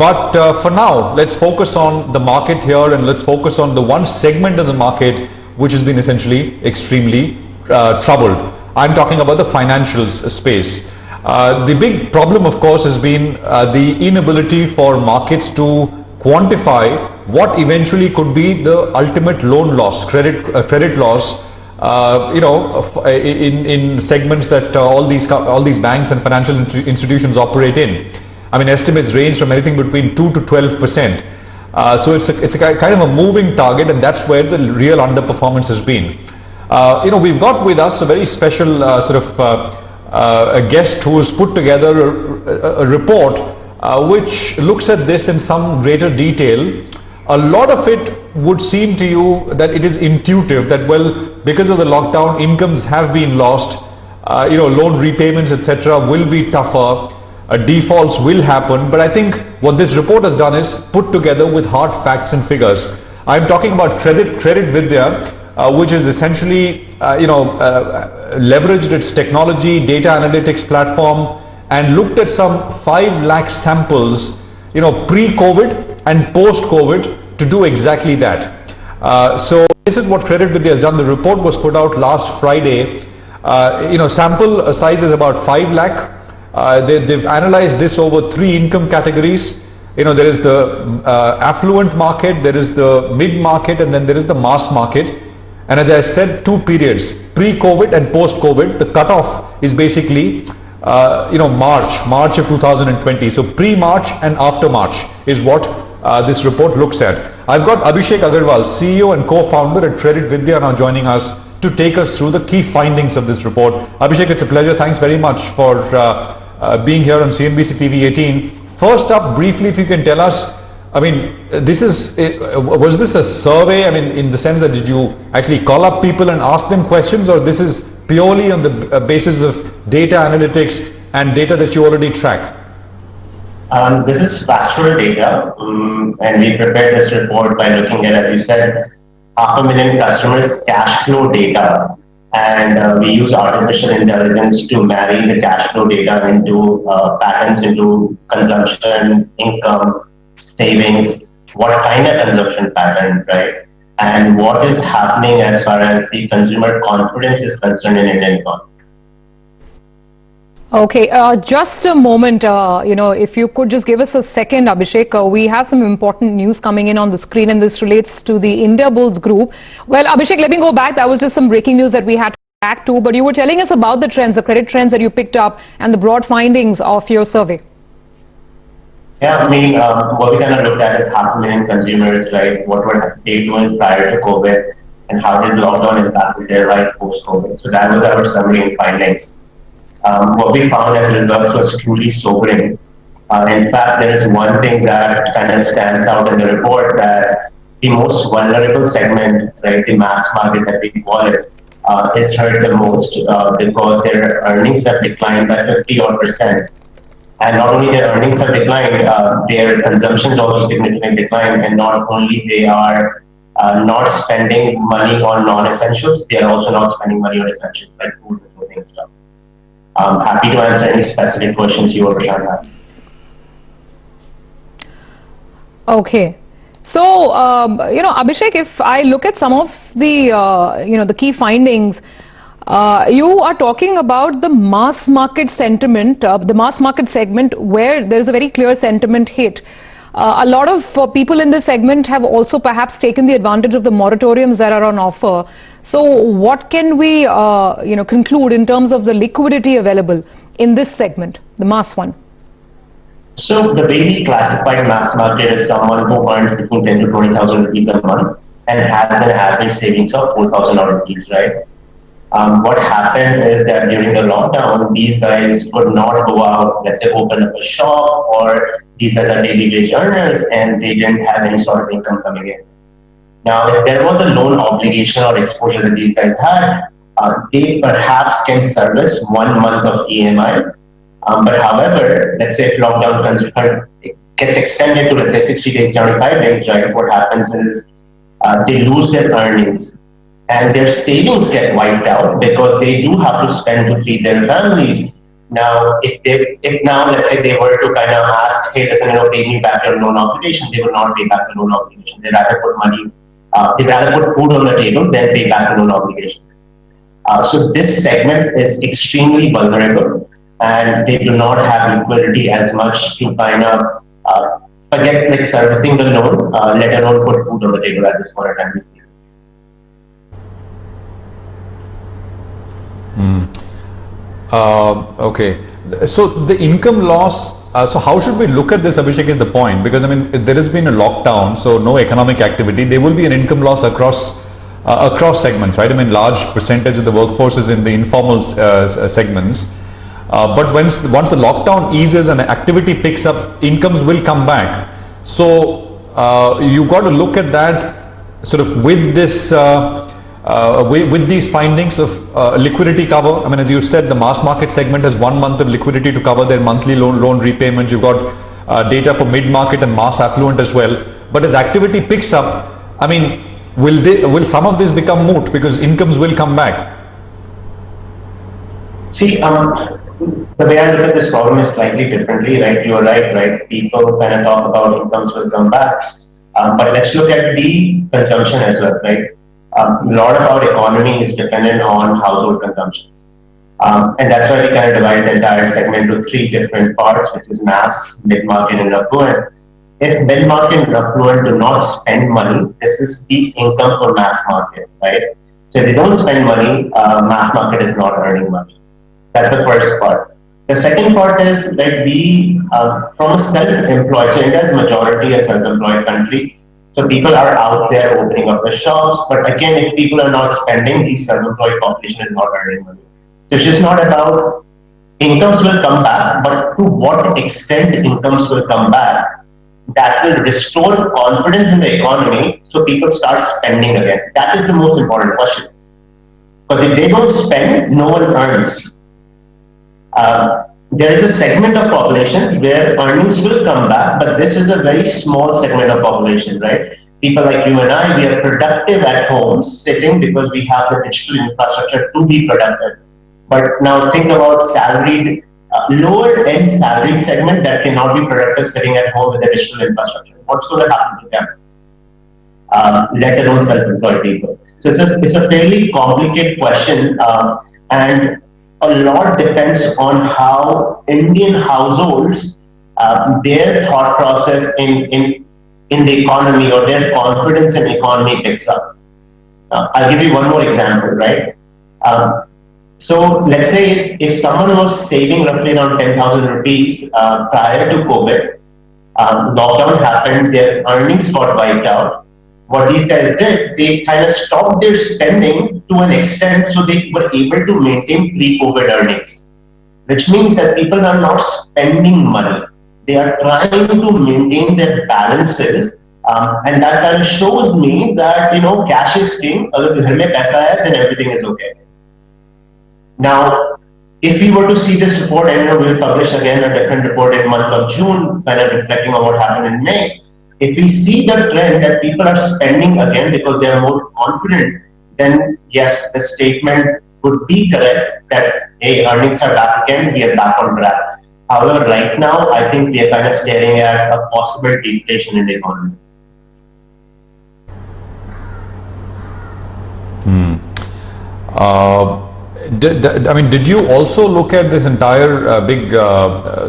But for now, let's focus on the market here, and let's focus on the one segment of the market which has been essentially extremely troubled. I'm talking about the financials space. The big problem, of course, has been the inability for markets to quantify what eventually could be the ultimate loan loss, credit loss, in segments that all these banks and financial institutions operate in. I mean, estimates range from anything between 2 to 12%. So it's a kind of a moving target, and that's where the real underperformance has been. We've got with us a very special a guest who has put together a report which looks at this in some greater detail. A lot of it would seem to you that it is intuitive that, well, because of the lockdown, incomes have been lost, loan repayments, etc., will be tougher, defaults will happen. But I think what this report has done is put together with hard facts and figures. I'm talking about CreditVidya, which is essentially, leveraged its technology, data analytics platform, and looked at some 5 lakh samples, pre-COVID and post-COVID, to do exactly that. So this is what CreditVidya has done. The report was put out last Friday. Sample size is about 5 lakh. They've analyzed this over 3 income categories. There is the affluent market, there is the mid-market, and then there is the mass market. And as I said, 2 periods, pre-COVID and post-COVID. The cutoff is basically, March of 2020. So pre-March and after March is what this report looks at. I've got Abhishek Agarwal, CEO and co-founder at CreditVidya, now joining us to take us through the key findings of this report. Abhishek, it's a pleasure. Thanks very much for being here on CNBC TV18. First up, briefly, if you can tell us, was this a survey? In the sense that did you actually call up people and ask them questions, or this is purely on the basis of data analytics and data that you already track? This is factual data, and we prepared this report by looking at, as you said, 500,000 customers' cash flow data, and we use artificial intelligence to marry the cash flow data into patterns into consumption, income, savings, what kind of consumption pattern, right? And what is happening as far as the consumer confidence is concerned in Indian economy. Okay, just a moment, if you could just give us a second, Abhishek. We have some important news coming in on the screen, and this relates to the India Bulls Group. Well, Abhishek, let me go back. That was just some breaking news that we had to react to, but you were telling us about the trends, the credit trends that you picked up and the broad findings of your survey. Yeah, what we kind of looked at is 500,000 consumers, right? What were they doing prior to COVID, and how did lockdown impact their life post-COVID? So that was our summary and findings. What we found as results was truly sobering. In fact, there is one thing that kind of stands out in the report, that the most vulnerable segment, right, the mass market that we call it, is hurt the most because their earnings have declined by 50-odd%. And not only their earnings have declined, their consumption is also significantly declined. And not only they are not spending money on non-essentials, they are also not spending money on essentials like food and clothing and stuff. I'm happy to answer any specific questions you or Prashant have. Okay. So, Abhishek, if I look at some of the, the key findings, you are talking about the mass market sentiment, the mass market segment, where there is a very clear sentiment hit. A lot of people in this segment have also perhaps taken the advantage of the moratoriums that are on offer. So what can we, conclude in terms of the liquidity available in this segment, the mass one? So the way we classify mass market is someone who earns between 10 to 20,000 rupees a month and has an average savings of 4,000 rupees, right? What happened is that during the lockdown, these guys could not go out, let's say, open up a shop, or these guys are daily wage earners and they didn't have any sort of income coming in. Now, if there was a loan obligation or exposure that these guys had, they perhaps can service 1 month of EMI. But however, let's say if lockdown gets extended to, let's say, 60 days, 75 days, right, what happens is they lose their earnings. And their savings get wiped out because they do have to spend to feed their families. Now, if now let's say they were to kind of ask, hey, listen, pay me back your loan obligation, they would not pay back the loan obligation. They'd rather put food on the table than pay back the loan obligation. So this segment is extremely vulnerable, and they do not have liquidity as much to kind of forget like servicing the loan, let alone put food on the table at this point in time. We see. Okay. So the income loss, so how should we look at this, Abhishek, is the point? Because I mean, there has been a lockdown, so no economic activity. There will be an income loss across segments, right? I mean, large percentage of the workforce is in the informal segments. But once the lockdown eases and activity picks up, incomes will come back. So you got to look at that sort of with this. With these findings of liquidity cover. I mean, as you said, the mass market segment has 1 month of liquidity to cover their monthly loan repayment. You've got data for mid-market and mass affluent as well. But as activity picks up, I mean, will some of this become moot because incomes will come back? See, the way I look at this problem is slightly differently, right? You are right? People kind of talk about incomes will come back. But let's look at the consumption as well, right? A lot of our economy is dependent on household consumption. And that's why we kind of divide the entire segment into 3 different parts, which is mass, mid-market, and affluent. If mid-market and affluent do not spend money, this is the income for mass market, right? So if they don't spend money, mass market is not earning money. That's the first part. The second part is that we, from a self-employed, so India is majority a self-employed country. So people are out there opening up the shops, but again, if people are not spending, the self-employed population is not earning money. So it's just not about incomes will come back, but to what extent incomes will come back, that will restore confidence in the economy so people start spending again. That is the most important question. Because if they don't spend, no one earns. There is a segment of population where earnings will come back, but this is a very small segment of population, right? People like you and I, we are productive at home, sitting because we have the digital infrastructure to be productive. But now think about salaried, lower end salaried segment that cannot be productive sitting at home with the digital infrastructure. What's going to happen to them? Let alone self-employed people. So it's a fairly complicated question, and a lot depends on how Indian households, their thought process in the economy or their confidence in economy picks up. I'll give you one more example, right? So let's say if someone was saving roughly around 10,000 rupees prior to COVID, lockdown happened, their earnings got wiped out. What these guys did, they kind of stopped their spending to an extent so they were able to maintain pre-COVID earnings, which means that people are not spending money. They are trying to maintain their balances, and that kind of shows me that, cash is king. Agar ghar mein paisa hai, then everything is okay. Now, if we were to see this report, and we'll publish again a different report in month of June, kind of reflecting on what happened in May. If we see the trend that people are spending again because they are more confident, then yes, the statement would be correct that, hey, earnings are back again, we are back on track. However, right now, I think we are kind of staring at a possible deflation in the economy. Did you also look at this entire big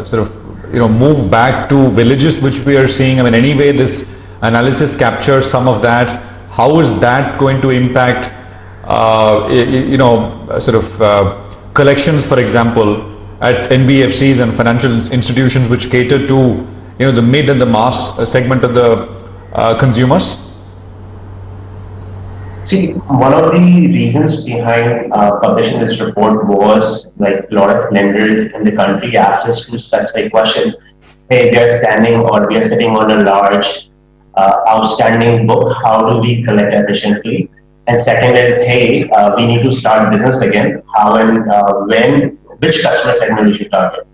sort of move back to villages which we are seeing? I mean, anyway, this analysis captures some of that. How is that going to impact collections, for example, at NBFCs and financial institutions which cater to the mid and the mass segment of the consumers? See, one of the reasons behind publishing this report was like a lot of lenders in the country asked us 2 specific questions. Hey, we are sitting on a large outstanding book. How do we collect efficiently? And second is, hey, we need to start business again. How and when, which customer segment we should target?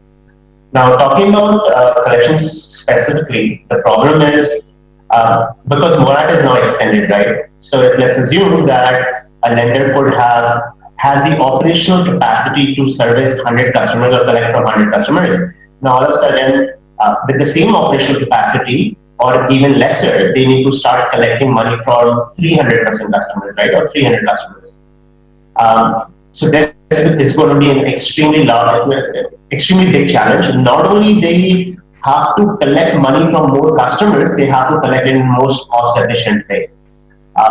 Now, talking about collections specifically, the problem is because moratorium is now extended, right? So if let's assume that a lender could have has the operational capacity to service 100 customers or collect from 100 customers. Now, all of a sudden, with the same operational capacity or even lesser, they need to start collecting money from 300% customers, right, or 300 customers. So this is going to be an extremely big challenge. Not only they have to collect money from more customers, they have to collect in most cost-efficient way.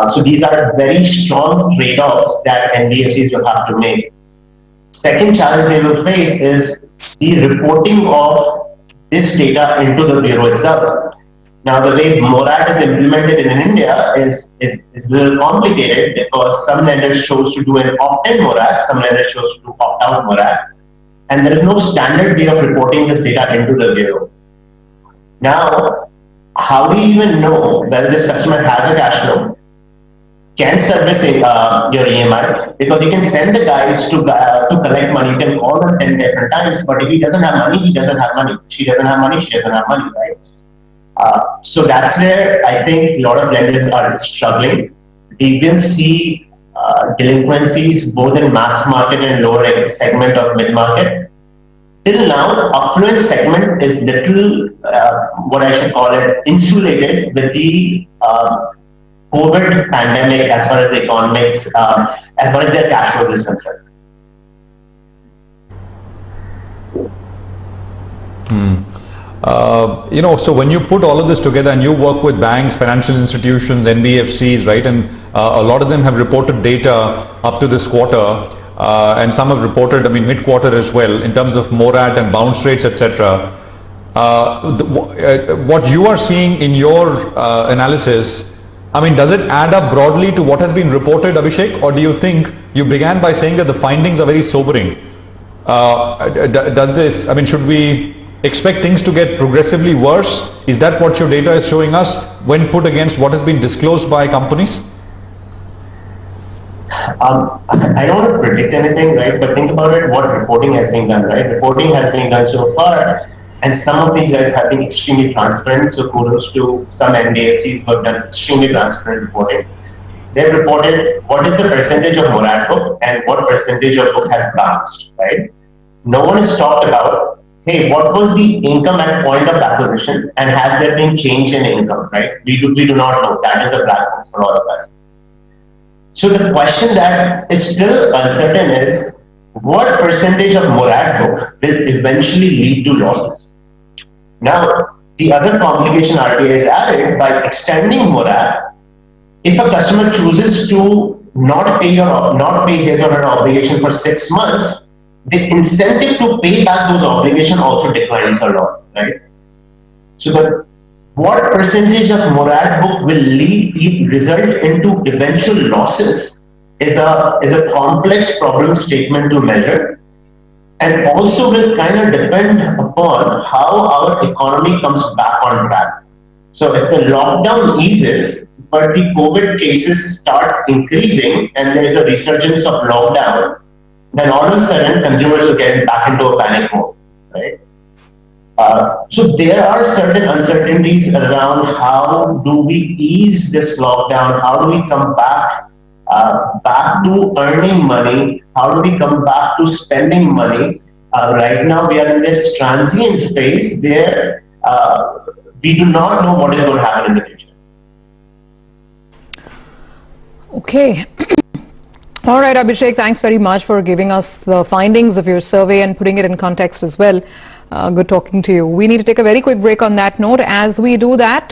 So these are very strong trade-offs that NBFCs will have to make. Second challenge they will face is the reporting of this data into the bureau itself. Now, the way morat is implemented in India is a little complicated because some lenders chose to do an opt-in morat, some lenders chose to do opt-out morat, and there is no standard way of reporting this data into the bureau. Now, how do you even know whether this customer has a cash loan, can service your EMI? Because you can send the guys to collect money, you can call them 10 different times, but if he doesn't have money, he doesn't have money. She doesn't have money, she doesn't have money, right? So that's where I think a lot of lenders are struggling. We will see delinquencies both in mass market and lower segment of mid-market. Till now, affluent segment is little, what I should call it, insulated with the COVID pandemic as far as the economics, as far as their cash flows is concerned. So when you put all of this together and you work with banks, financial institutions, NBFCs, right, and a lot of them have reported data up to this quarter, and some have reported, mid-quarter as well, in terms of morat and bounce rates, etc. What you are seeing in your analysis, does it add up broadly to what has been reported, Abhishek, or do you think you began by saying that the findings are very sobering? Does this, should we expect things to get progressively worse? Is that what your data is showing us when put against what has been disclosed by companies? I don't want to predict anything, right? But think about it, what reporting has been done, right? Reporting has been done so far, and some of these guys have been extremely transparent. So kudos to some NBFCs who have done extremely transparent reporting. They've reported what is the percentage of morat book and what percentage of book has bounced, right? No one has talked about, hey, what was the income at point of acquisition and has there been change in income, right? We do not know. That is a black box for all of us. So the question that is still uncertain is, what percentage of morat book will eventually lead to losses? Now, the other complication RBI has added by extending morat, if a customer chooses to not pay his or her obligation for 6 months, the incentive to pay back those obligations also declines a lot, right? So what percentage of morat book will result into eventual losses is a complex problem statement to measure, and also will kind of depend upon how our economy comes back on track. So if the lockdown eases, but the COVID cases start increasing and there is a resurgence of lockdown, then all of a sudden consumers will get back into a panic mode, right? So there are certain uncertainties around how do we ease this lockdown, how do we come back to earning money, how do we come back to spending money. Right now we are in this transient phase where we do not know what is going to happen in the future. Okay. All right, Abhishek, thanks very much for giving us the findings of your survey and putting it in context as well. Good talking to you. We need to take a very quick break on that note. As we do that,